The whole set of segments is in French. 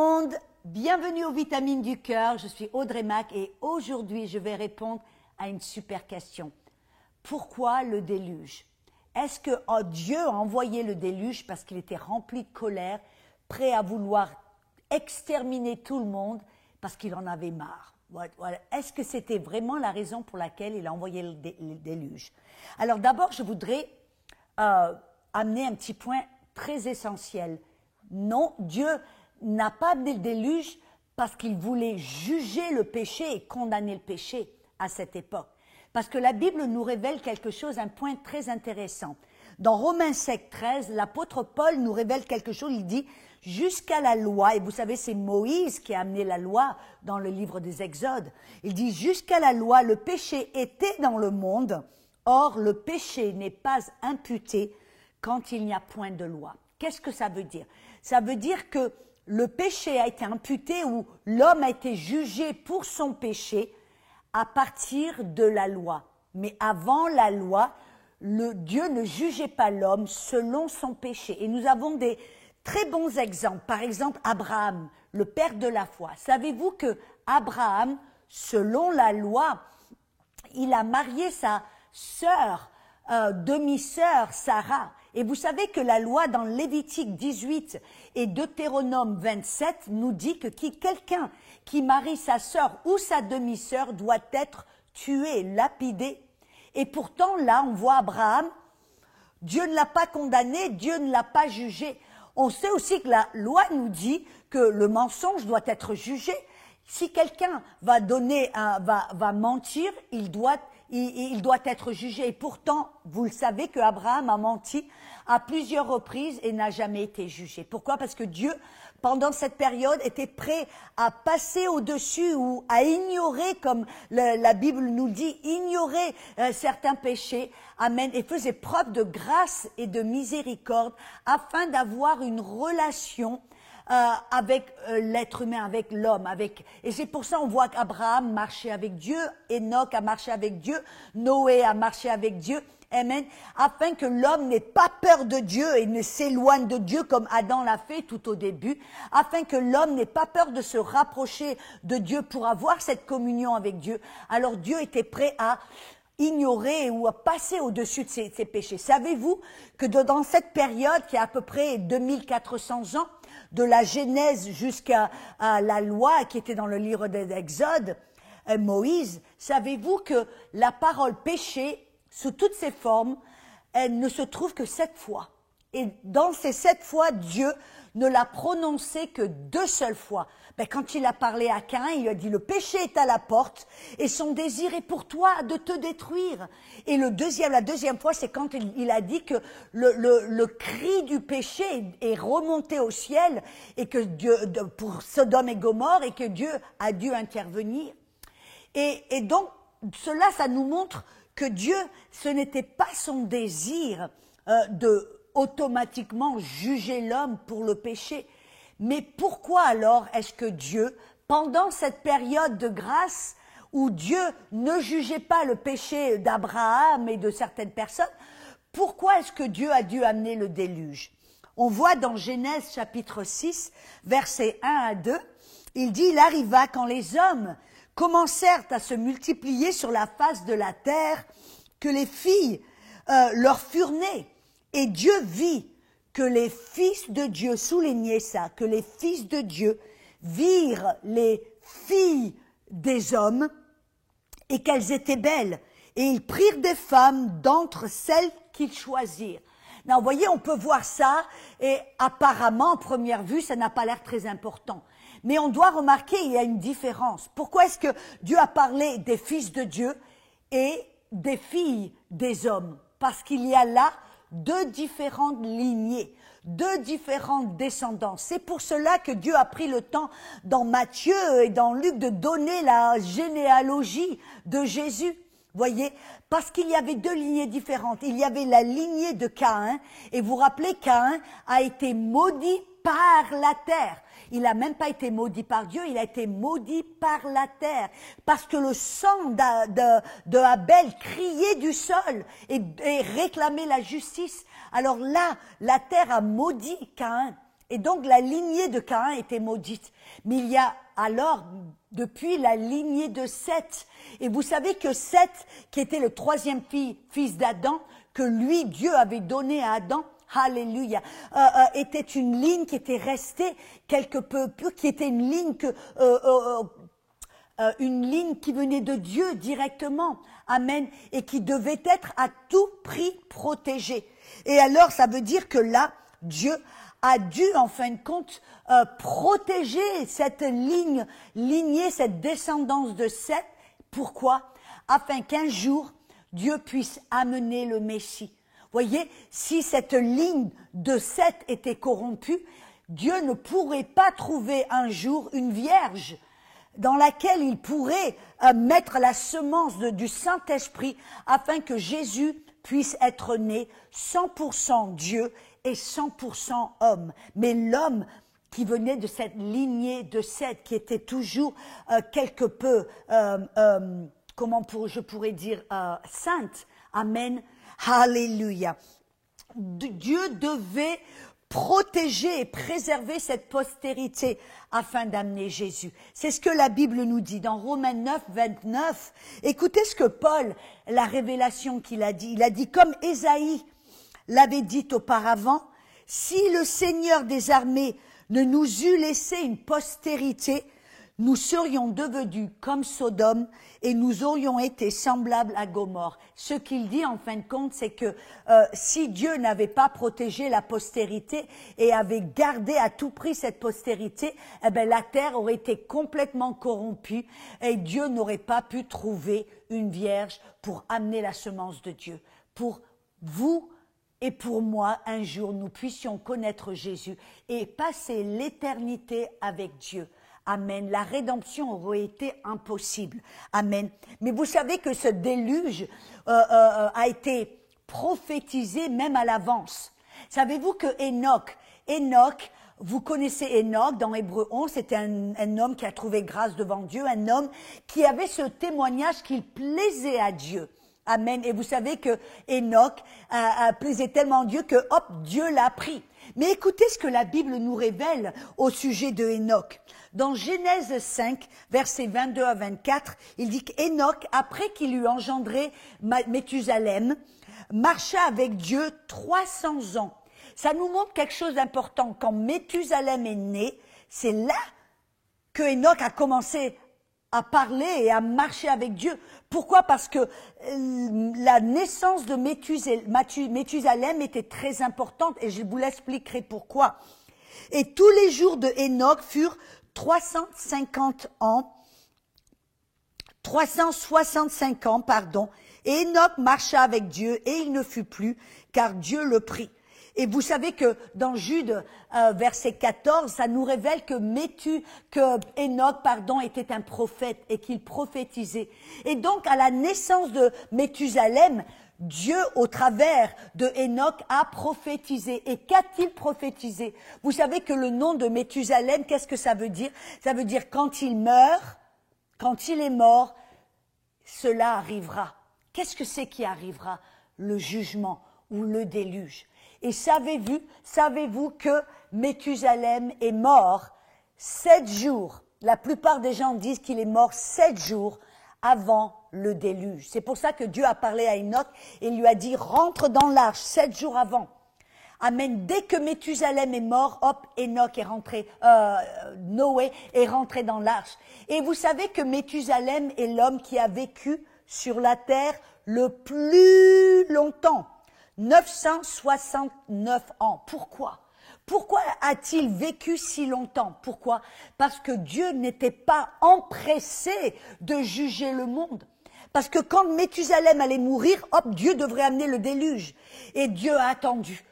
monde, bienvenue aux Vitamines du Cœur, je suis Audrey Mac et aujourd'hui je vais répondre à une super question. Pourquoi le déluge? Est-ce que Dieu a envoyé le déluge parce qu'il était rempli de colère, prêt à vouloir exterminer tout le monde parce qu'il en avait marre? Voilà. Est-ce que c'était vraiment la raison pour laquelle il a envoyé le déluge? Alors d'abord, je voudrais amener un petit point très essentiel. Non, Dieu n'a pas amené le déluge parce qu'il voulait juger le péché et condamner le péché à cette époque. Parce que la Bible nous révèle quelque chose, un point très intéressant. Dans Romains 5,13, l'apôtre Paul nous révèle quelque chose, il dit « Jusqu'à la loi », et vous savez c'est Moïse qui a amené la loi dans le livre des Exodes, il dit « Jusqu'à la loi, le péché était dans le monde, or le péché n'est pas imputé quand il n'y a point de loi ». Qu'est-ce que ça veut dire? Ça veut dire que le péché a été imputé ou l'homme a été jugé pour son péché à partir de la loi. Mais avant la loi, Dieu ne jugeait pas l'homme selon son péché. Et nous avons des très bons exemples. Par exemple, Abraham, le père de la foi. Savez-vous que Abraham, selon la loi, il a marié sa sœur, demi-sœur Sarah. Et vous savez que la loi dans Lévitique 18 et Deutéronome 27 nous dit que quelqu'un qui marie sa sœur ou sa demi-sœur doit être tué, lapidé. Et pourtant, là, on voit Abraham, Dieu ne l'a pas condamné, Dieu ne l'a pas jugé. On sait aussi que la loi nous dit que le mensonge doit être jugé. Si quelqu'un va mentir, il doit être jugé. Et pourtant, vous le savez que Abraham a menti à plusieurs reprises et n'a jamais été jugé. Pourquoi? Parce que Dieu, pendant cette période, était prêt à passer au-dessus ou à ignorer, comme la Bible nous dit, ignorer certains péchés. Amen. Et faisait preuve de grâce et de miséricorde afin d'avoir une relation avec l'être humain, avec l'homme, et c'est pour ça on voit qu'Abraham marchait avec Dieu, Enoch a marché avec Dieu, Noé a marché avec Dieu, amen, afin que l'homme n'ait pas peur de Dieu et ne s'éloigne de Dieu comme Adam l'a fait tout au début, afin que l'homme n'ait pas peur de se rapprocher de Dieu pour avoir cette communion avec Dieu. Alors Dieu était prêt à ignorer ou à passer au-dessus de ses péchés. Savez-vous que dans cette période qui a à peu près 2400 ans, de la Genèse jusqu'à la loi qui était dans le livre des Exodes, Moïse, savez-vous que la parole péché, sous toutes ses formes, elle ne se trouve que 7 fois. Et dans ces 7 fois, Dieu ne l'a prononcé que 2 seules fois. Quand il a parlé à Caïn, il a dit « Le péché est à la porte et son désir est pour toi de te détruire. » Et la deuxième fois, c'est quand il a dit que le cri du péché est remonté au ciel et que Dieu, pour Sodome et Gomorrhe, et que Dieu a dû intervenir. Et donc, cela, ça nous montre que Dieu, ce n'était pas son désir de automatiquement juger l'homme pour le péché. Mais pourquoi alors est-ce que Dieu, pendant cette période de grâce où Dieu ne jugeait pas le péché d'Abraham et de certaines personnes, pourquoi est-ce que Dieu a dû amener le déluge? On voit dans Genèse chapitre 6, versets 1 à 2, il dit « Il arriva quand les hommes commencèrent à se multiplier sur la face de la terre, que les filles leur furent nées. Et Dieu vit que les fils de Dieu, soulignez ça, que les fils de Dieu virent les filles des hommes et qu'elles étaient belles. Et ils prirent des femmes d'entre celles qu'ils choisirent. » Vous voyez, on peut voir ça et apparemment, en première vue, ça n'a pas l'air très important. Mais on doit remarquer, il y a une différence. Pourquoi est-ce que Dieu a parlé des fils de Dieu et des filles des hommes? Parce qu'il y a là 2 différentes lignées, 2 différentes descendances. C'est pour cela que Dieu a pris le temps dans Matthieu et dans Luc de donner la généalogie de Jésus. Voyez, parce qu'il y avait 2 lignées différentes. Il y avait la lignée de Caïn, et vous vous rappelez, Caïn a été maudit par la terre. Il n'a même pas été maudit par Dieu, il a été maudit par la terre. Parce que le sang de Abel criait du sol et réclamait la justice. Alors là, la terre a maudit Caïn. Et donc la lignée de Caïn était maudite. Mais il y a alors, depuis la lignée de Seth. Et vous savez que Seth, qui était le troisième fils d'Adam, que lui, Dieu avait donné à Adam, alléluia, était une ligne qui était restée quelque peu pure, qui était une ligne qui venait de Dieu directement. Amen. Et qui devait être à tout prix protégée. Et alors, ça veut dire que là, Dieu a dû, en fin de compte, protéger cette lignée, cette descendance de Seth. Pourquoi? Afin qu'un jour, Dieu puisse amener le Messie. Voyez, si cette ligne de Seth était corrompue, Dieu ne pourrait pas trouver un jour une vierge dans laquelle il pourrait mettre la semence du Saint-Esprit afin que Jésus puisse être né 100% Dieu et 100% homme. Mais l'homme qui venait de cette lignée de Seth, qui était toujours quelque peu, je pourrais dire, sainte. Amen. Alléluia. Dieu devait protéger et préserver cette postérité afin d'amener Jésus. C'est ce que la Bible nous dit dans Romains 9, 29. Écoutez ce que Paul, la révélation qu'il a dit. Il a dit comme Ésaïe l'avait dit auparavant, si le Seigneur des armées ne nous eût laissé une postérité, nous serions devenus comme Sodome et nous aurions été semblables à Gomorrhe. Ce qu'il dit en fin de compte, c'est que si Dieu n'avait pas protégé la postérité et avait gardé à tout prix cette postérité, eh ben la terre aurait été complètement corrompue et Dieu n'aurait pas pu trouver une vierge pour amener la semence de Dieu. Pour vous et pour moi, un jour, nous puissions connaître Jésus et passer l'éternité avec Dieu. Amen. La rédemption aurait été impossible. Amen. Mais vous savez que ce déluge a été prophétisé même à l'avance. Savez-vous que Enoch, vous connaissez Enoch dans Hébreux 11, c'était un homme qui a trouvé grâce devant Dieu, un homme qui avait ce témoignage qu'il plaisait à Dieu. Amen. Et vous savez que Enoch plaisait tellement Dieu que, hop, Dieu l'a pris. Mais écoutez ce que la Bible nous révèle au sujet de Enoch. Dans Genèse 5, versets 22 à 24, il dit qu'Enoch, après qu'il eut engendré Méthusalem, marcha avec Dieu 300 ans. Ça nous montre quelque chose d'important. Quand Méthusalem est né, c'est là que Enoch a commencé à parler et à marcher avec Dieu. Pourquoi? Parce que la naissance de Méthusalem était très importante et je vous l'expliquerai pourquoi. Et tous les jours de Enoch furent 365 ans, et Enoch marcha avec Dieu et il ne fut plus, car Dieu le prit. Et vous savez que dans Jude, verset 14, ça nous révèle que Enoch, était un prophète et qu'il prophétisait. Et donc, à la naissance de Méthusalem, Dieu, au travers de Enoch, a prophétisé. Et qu'a-t-il prophétisé? Vous savez que le nom de Méthusalem, qu'est-ce que ça veut dire? Ça veut dire quand il meurt, quand il est mort, cela arrivera. Qu'est-ce que c'est qui arrivera? Le jugement ou le déluge. Et savez-vous que Méthusalem est mort 7 jours. La plupart des gens disent qu'il est mort 7 jours avant le déluge. C'est pour ça que Dieu a parlé à Enoch et lui a dit rentre dans l'arche 7 jours avant. Amen. Dès que Méthusalem est mort, hop, Enoch est rentré, Noé est rentré dans l'arche. Et vous savez que Méthusalem est l'homme qui a vécu sur la terre le plus longtemps. 969 ans. Pourquoi? Pourquoi a-t-il vécu si longtemps? Pourquoi? Parce que Dieu n'était pas empressé de juger le monde. Parce que quand Méthusalem allait mourir, hop, Dieu devrait amener le déluge. Et Dieu a attendu.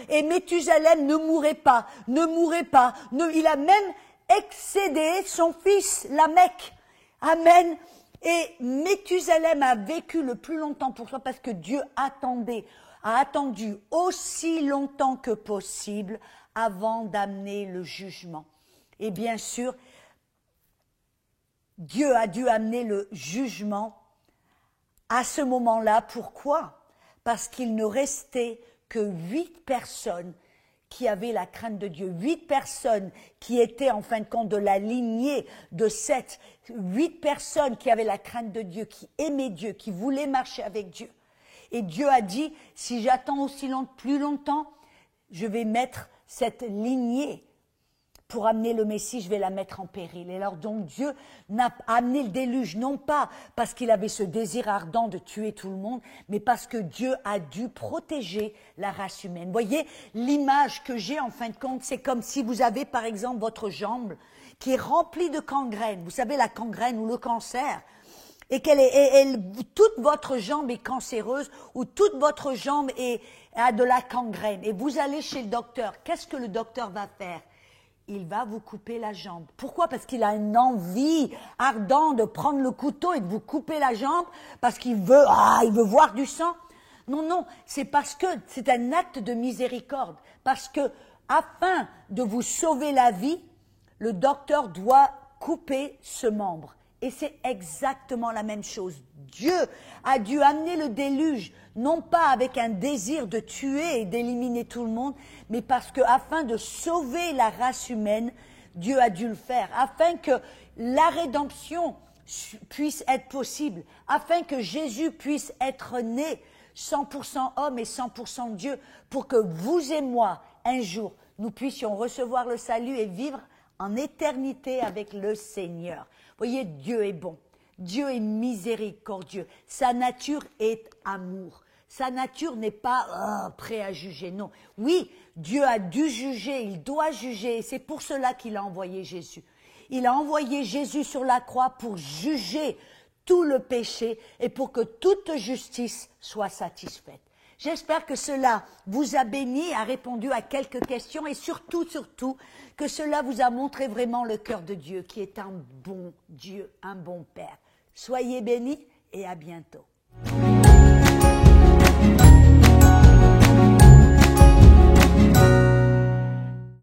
Et Méthusalem ne mourait pas. Il a même excédé son fils, Lamech. Amen. Et Méthusalem a vécu le plus longtemps pour soi parce que Dieu a attendu aussi longtemps que possible avant d'amener le jugement. Et bien sûr, Dieu a dû amener le jugement à ce moment-là. Pourquoi? Parce qu'il ne restait que 8 personnes qui avaient la crainte de Dieu, 8 personnes qui étaient en fin de compte de la lignée de Seth, 8 personnes qui avaient la crainte de Dieu, qui aimaient Dieu, qui voulaient marcher avec Dieu. Et Dieu a dit, si j'attends plus longtemps, je vais mettre cette lignée pour amener le Messie, je vais la mettre en péril. Et alors donc Dieu n'a amené le déluge, non pas parce qu'il avait ce désir ardent de tuer tout le monde, mais parce que Dieu a dû protéger la race humaine. Vous voyez, l'image que j'ai en fin de compte, c'est comme si vous avez par exemple votre jambe qui est remplie de gangrène. Vous savez, la gangrène ou le cancer. Et toute votre jambe est cancéreuse ou toute votre jambe a de la gangrène. Et vous allez chez le docteur. Qu'est-ce que le docteur va faire? Il va vous couper la jambe. Pourquoi? Parce qu'il a une envie ardente de prendre le couteau et de vous couper la jambe parce qu'il veut voir du sang. Non, non, c'est parce que c'est un acte de miséricorde. Parce que, afin de vous sauver la vie, le docteur doit couper ce membre. Et c'est exactement la même chose. Dieu a dû amener le déluge, non pas avec un désir de tuer et d'éliminer tout le monde, mais parce que, afin de sauver la race humaine, Dieu a dû le faire, afin que la rédemption puisse être possible, afin que Jésus puisse être né 100% homme et 100% Dieu, pour que vous et moi, un jour, nous puissions recevoir le salut et vivre en éternité avec le Seigneur. Vous voyez, Dieu est bon. Dieu est miséricordieux. Sa nature est amour. Sa nature n'est pas prêt à juger, non. Oui, Dieu a dû juger, il doit juger, et c'est pour cela qu'il a envoyé Jésus. Il a envoyé Jésus sur la croix pour juger tout le péché et pour que toute justice soit satisfaite. J'espère que cela vous a béni, a répondu à quelques questions et surtout, que cela vous a montré vraiment le cœur de Dieu qui est un bon Dieu, un bon Père. Soyez bénis et à bientôt.